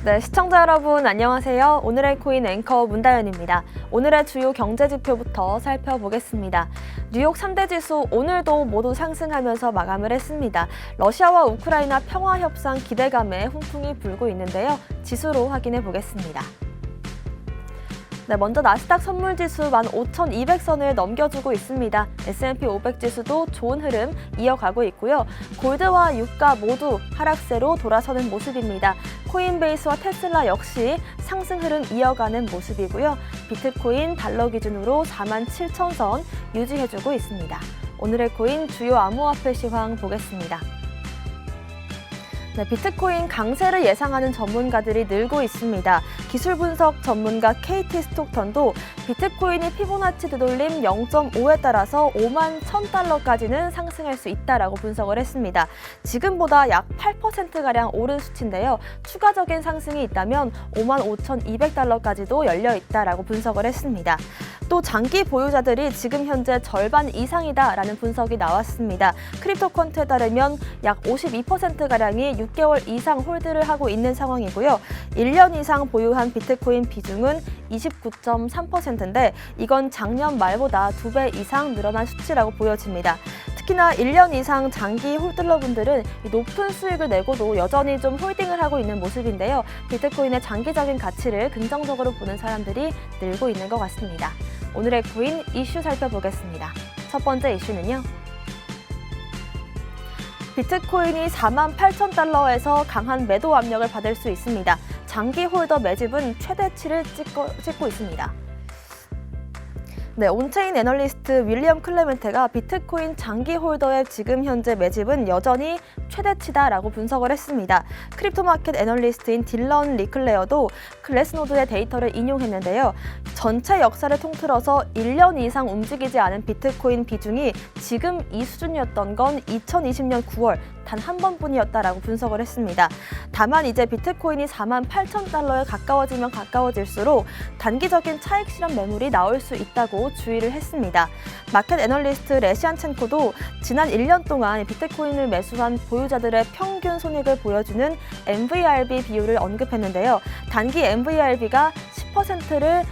네, 시청자 여러분 안녕하세요. 오늘의 코인 앵커 문다연입니다. 오늘의 주요 경제 지표부터 살펴보겠습니다. 뉴욕 3대 지수 오늘도 모두 상승하면서 마감을 했습니다. 러시아와 우크라이나 평화 협상 기대감에 훈풍이 불고 있는데요. 지수로 확인해 보겠습니다. 네, 먼저 나스닥 선물지수 15,200선을 넘겨주고 있습니다. S&P 500 지수도 좋은 흐름 이어가고 있고요. 골드와 유가 모두 하락세로 돌아서는 모습입니다. 코인베이스와 테슬라 역시 상승 흐름 이어가는 모습이고요. 비트코인 달러 기준으로 47,000선 유지해주고 있습니다. 오늘의 코인 주요 암호화폐 시황 보겠습니다. 네, 비트코인 강세를 예상하는 전문가들이 늘고 있습니다. 기술 분석 전문가 KT 스톡턴도 비트코인이 피보나치 되돌림 0.5에 따라서 5만 1,000달러까지는 상승할 수 있다라고 분석을 했습니다. 지금보다 약 8%가량 오른 수치인데요. 추가적인 상승이 있다면 5만 5,200달러까지도 열려 있다라고 분석을 했습니다. 또 장기 보유자들이 지금 현재 절반 이상이다라는 분석이 나왔습니다. 크립토컨트에 따르면 약 52%가량이 6개월 이상 홀드를 하고 있는 상황이고요. 1년 이상 보유한 비트코인 비중은 29.3%인데 이건 작년 말보다 2배 이상 늘어난 수치라고 보여집니다. 특히나 1년 이상 장기 홀더러분들은 높은 수익을 내고도 여전히 좀 홀딩을 하고 있는 모습인데요. 비트코인의 장기적인 가치를 긍정적으로 보는 사람들이 늘고 있는 것 같습니다. 오늘의 코인 이슈 살펴보겠습니다. 첫 번째 이슈는요. 비트코인이 48,000달러에서 강한 매도 압력을 받을 수 있습니다. 장기 홀더 매집은 최대치를 찍고 있습니다. 네, 온체인 애널리스트 윌리엄 클레멘테가 비트코인 장기 홀더의 지금 현재 매집은 여전히 최대치다라고 분석을 했습니다. 크립토마켓 애널리스트인 딜런 리클레어도 글래스노드의 데이터를 인용했는데요. 전체 역사를 통틀어서 1년 이상 움직이지 않은 비트코인 비중이 지금 이 수준이었던 건 2020년 9월 단 한 번뿐이었다라고 분석을 했습니다. 다만 이제 비트코인이 48,000달러에 가까워지면 가까워질수록 단기적인 차익 실현 매물이 나올 수 있다고 주의를 했습니다. 마켓 애널리스트 레시안첸코도 지난 1년 동안 비트코인을 매수한 보유자들의 평균 손익을 보여주는 MVRV 비율을 언급했는데요. 단기 MVRV가 10%를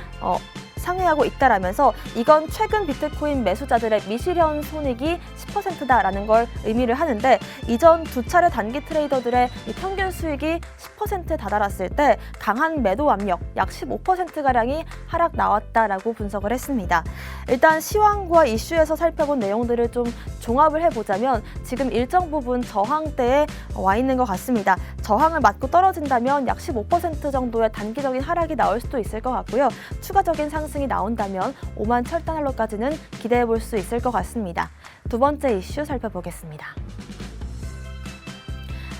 상회하고 있다라면서 이건 최근 비트코인 매수자들의 미실현 손익이 10%다라는 걸 의미를 하는데 이전 두 차례 단기 트레이더들의 평균 수익이 10%에 다다랐을 때 강한 매도 압력 약 15%가량이 하락 나왔다라고 분석을 했습니다. 일단 시황과 이슈에서 살펴본 내용들을 좀 종합을 해보자면 지금 일정 부분 저항대에 와 있는 것 같습니다. 저항을 맞고 떨어진다면 약 15% 정도의 단기적인 하락이 나올 수도 있을 것 같고요. 추가적인 상승이 나온다면 5만 1,000달러까지는 기대해 볼 수 있을 것 같습니다. 두 번째 이슈 살펴보겠습니다.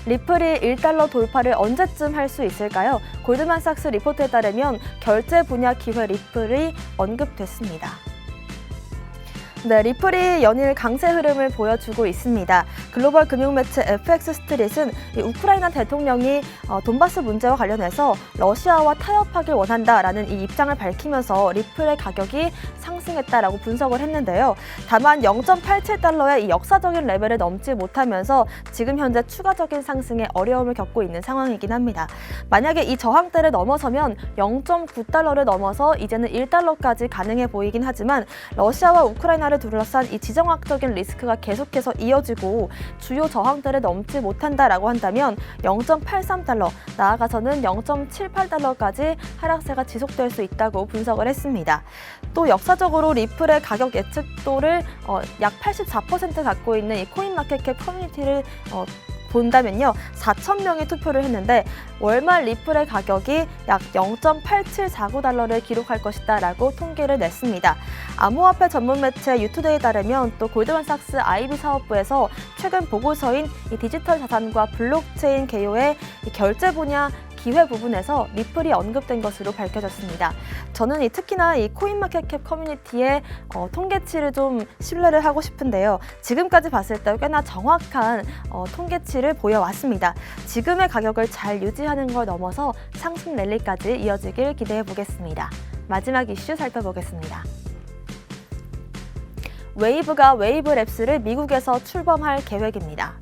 리플이 1달러 돌파를 언제쯤 할 수 있을까요? 골드만삭스 리포트에 따르면 결제 분야 기회 리플이 언급됐습니다. 네, 리플이 연일 강세 흐름을 보여주고 있습니다. 글로벌 금융매체 FX 스트릿은 우크라이나 대통령이 돈바스 문제와 관련해서 러시아와 타협하길 원한다라는 이 입장을 밝히면서 리플의 가격이 상승했다라고 분석을 했는데요. 다만 0.87달러의 이 역사적인 레벨을 넘지 못하면서 지금 현재 추가적인 상승에 어려움을 겪고 있는 상황이긴 합니다. 만약에 이 저항대를 넘어서면 0.9달러를 넘어서 이제는 1달러까지 가능해 보이긴 하지만 러시아와 우크라이나를 둘러싼 이 지정학적인 리스크가 계속해서 이어지고 주요 저항대를 넘지 못한다라고 한다면 0.83달러, 나아가서는 0.78달러까지 하락세가 지속될 수 있다고 분석을 했습니다. 또 역사적으로 리플의 가격 예측도를 약 84% 갖고 있는 이 코인마켓캡 커뮤니티를 본다면요. 4,000명이 투표를 했는데 월말 리플의 가격이 약 0.8749달러를 기록할 것이다 라고 통계를 냈습니다. 암호화폐 전문 매체 유투데이에 따르면 또 골드만삭스 IB 사업부에서 최근 보고서인 이 디지털 자산과 블록체인 개요의 이 결제 분야 기회 부분에서 리플이 언급된 것으로 밝혀졌습니다. 저는 특히나 이 코인마켓캡 커뮤니티의 통계치를 좀 신뢰를 하고 싶은데요. 지금까지 봤을 때 꽤나 정확한 통계치를 보여왔습니다. 지금의 가격을 잘 유지하는 걸 넘어서 상승 랠리까지 이어지길 기대해 보겠습니다. 마지막 이슈 살펴보겠습니다. 웨이브가 웨이브랩스를 미국에서 출범할 계획입니다.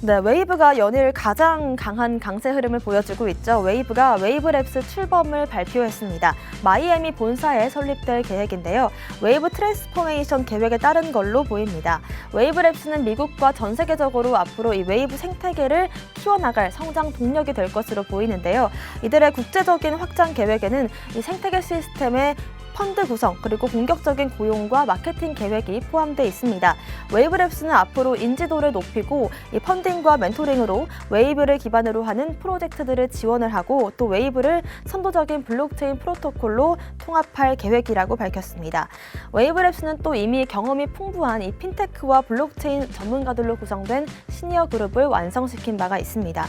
네, 웨이브가 연일 가장 강한 강세 흐름을 보여주고 있죠. 웨이브가 웨이브랩스 출범을 발표했습니다. 마이애미 본사에 설립될 계획인데요. 웨이브 트랜스포메이션 계획에 따른 걸로 보입니다. 웨이브랩스는 미국과 전 세계적으로 앞으로 이 웨이브 생태계를 키워나갈 성장 동력이 될 것으로 보이는데요. 이들의 국제적인 확장 계획에는 이 생태계 시스템의 펀드 구성, 그리고 공격적인 고용과 마케팅 계획이 포함되어 있습니다. 웨이브랩스는 앞으로 인지도를 높이고 이 펀딩과 멘토링으로 웨이브를 기반으로 하는 프로젝트들을 지원을 하고 또 웨이브를 선도적인 블록체인 프로토콜로 통합할 계획이라고 밝혔습니다. 웨이브랩스는 또 이미 경험이 풍부한 이 핀테크와 블록체인 전문가들로 구성된 시니어 그룹을 완성시킨 바가 있습니다.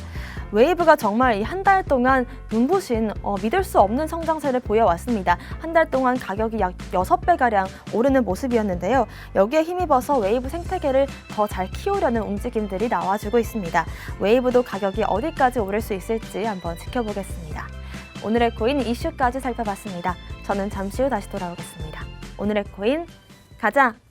웨이브가 정말 이 한 달 동안 눈부신 믿을 수 없는 성장세를 보여왔습니다. 한 달 동안 가격이 약 6배가량 오르는 모습이었는데요. 여기에 힘입어서 웨이브 생태계를 더 잘 키우려는 움직임들이 나와주고 있습니다. 웨이브도 가격이 어디까지 오를 수 있을지 한번 지켜보겠습니다. 오늘의 코인 이슈까지 살펴봤습니다. 저는 잠시 후 다시 돌아오겠습니다. 오늘의 코인 가자!